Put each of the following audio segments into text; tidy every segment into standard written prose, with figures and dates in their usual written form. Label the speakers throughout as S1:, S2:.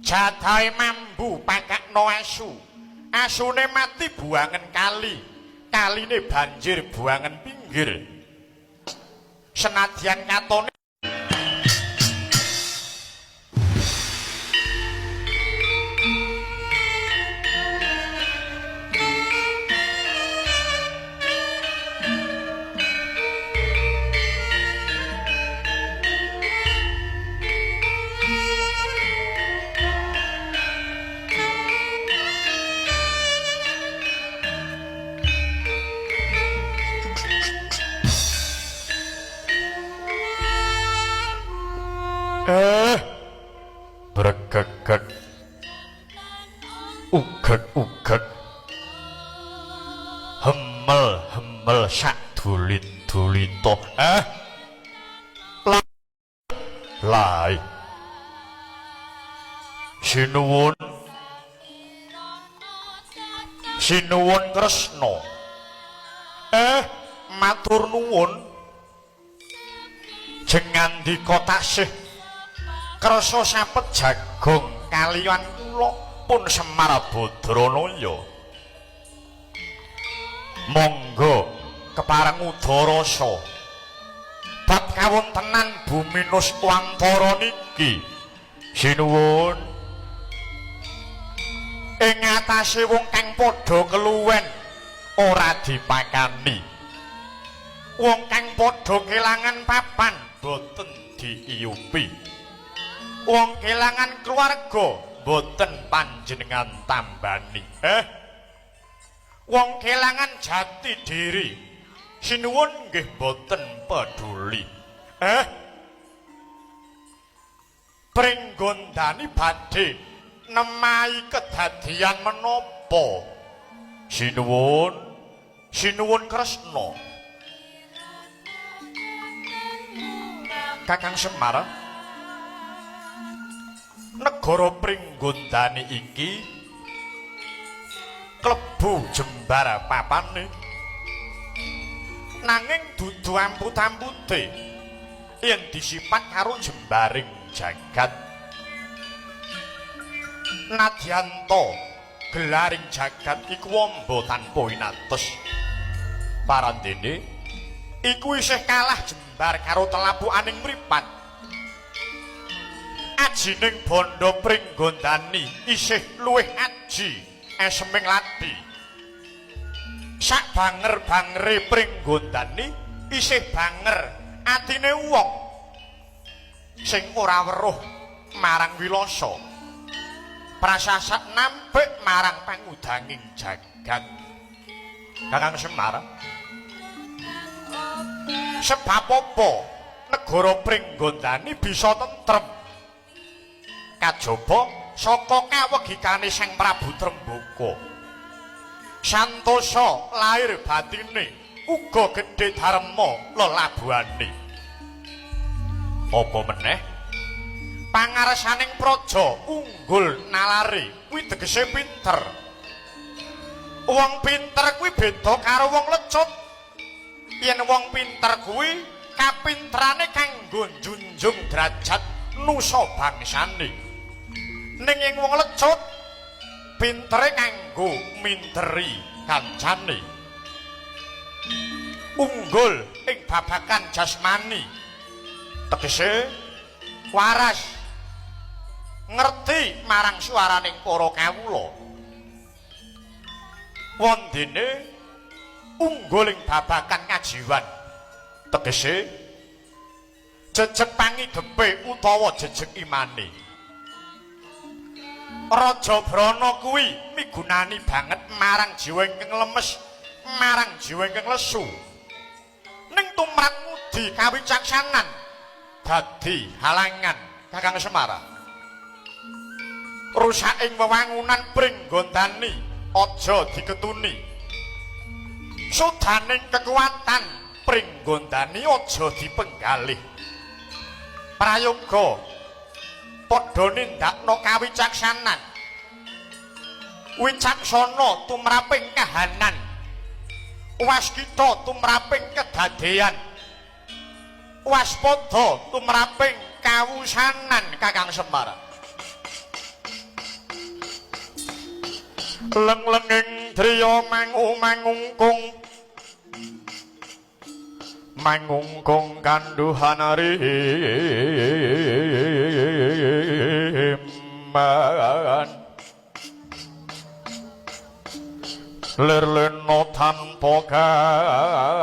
S1: Jatahe mambu pakakno asu. Asune mati buangen kali. Kaline banjir buangen pinggir. Senadyan katone bergeget uget hemel sak dulit-dulito lai sinuwun Kresna matur nuwun jengandika tasih krasa sapet jagong kaliyan kula pun Semar Badranaya monggo kepareng udarasa bab kawontenan bumi Nuswantara niki sinuwun ing atase wong kang padha keluwen ora dipakani wong kang padha kelangan papan boten diiyupi wong kelangan keluarga boten panjenengan tambani wong kelangan jati diri sinuwun nggih boten peduli pringgondani badhe nemahi kedadian menapa sinuwun Kresna Kakang Semar negara Pringgondani iki klebu jembar papane nanging dudu amput-ampute yen disipat karo jembaring jagat nadyanto gelaring jagat iku wamba tanpa winates parandene iku isih kalah jembar karo telapukaning mripat ajining bondo Pringgondani isih luwih aji eseming lati sak banger-bangere Pringgondani isih banger atine wong sing ora weruh marang wilasa prasasat nampik marang pangudanging jagat Kakang Semar sebab apa negara Pringgondani bisa tentrem kajaba saka kawegikane Sang Prabu Trembaka santosa lair batine uga gedhe dharma lelabuhane apa meneh pangarsaning praja unggul nalari kuwi tegese pinter wong pinter kuwi beda karo wong lecut yen wong pinter kuwi kapinterane kanggo njunjung derajat nusa bangsane ning ing wong lecut pintere kanggo minteri kancane unggul ing babagan jasmani tegese waras ngerti marang swaraning para kawula wondene unggul ing babagan kajiwan tegese jejeg pangidepe utawa jejeg imane Raja Brana kuwi migunani banget marang jiwa ingkang lemes marang jiwa ingkang lesu ning tumrap ngudi kawicaksanan dadi halangan Kakang Semar rusak ing wewangunan Pringgondani aja diketuni sudaning kekuatan Pringgondani aja dipenggalih prayoga padha nindakno kawicaksanan wicaksana tumraping kahanan waskita tumraping kedadean waspada tumraping kawusanan Kakang Semar leng-lenging driya mangungkung mangungkung kanduhan riman lir-leno tanpa kahanen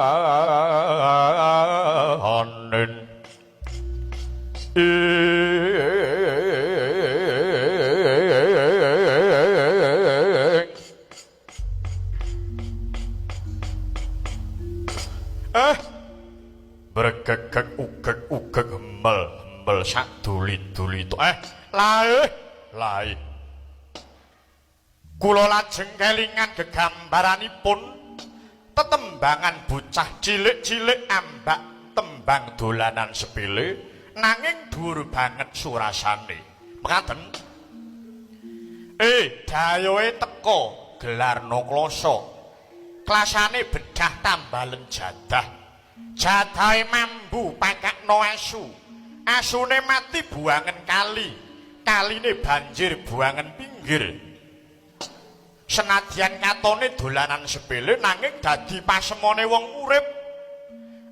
S1: bergegek ugeg hembel sak duli-duli to lae kula lajeng kelingan gegambaranipun tetembangan bocah cilik-cilik ambak tembang dolanan sepele nanging dhuwur banget surasane mekaten dayoe teka gelarna klasa klasane bedah tambalen jadah jadahe mambu pakakno asune mati buangen kaline banjir buangen pinggir senadyan katone dolanan sepele nanging dadi pasemone wong urip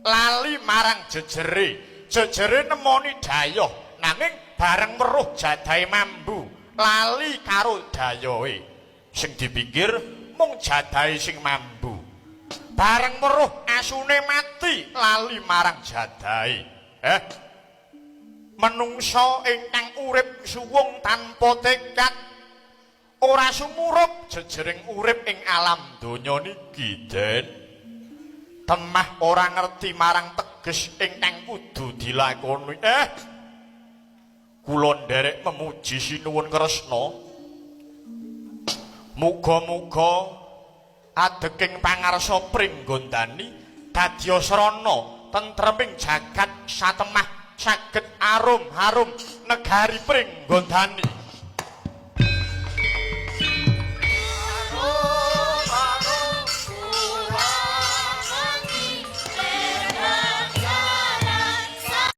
S1: lali marang jejere nemoni dayoh nanging bareng weruh jadahe mambu lali karo dayohe sing dipikir mung jadahe sing mambu bareng weruh asune mati lali marang jadahe menungsa ingkang urip suwung tanpa tekad ora sumurup jejering urip ing alam donya niki Den temah ora ngerti marang teges ingkang kudu dilakoni kula nderek memuji sinuwun Kresna muga-muga adeking pangarsa pringgondani dadya srana tentreming jagat satemah saged arum-harum negari pringgondani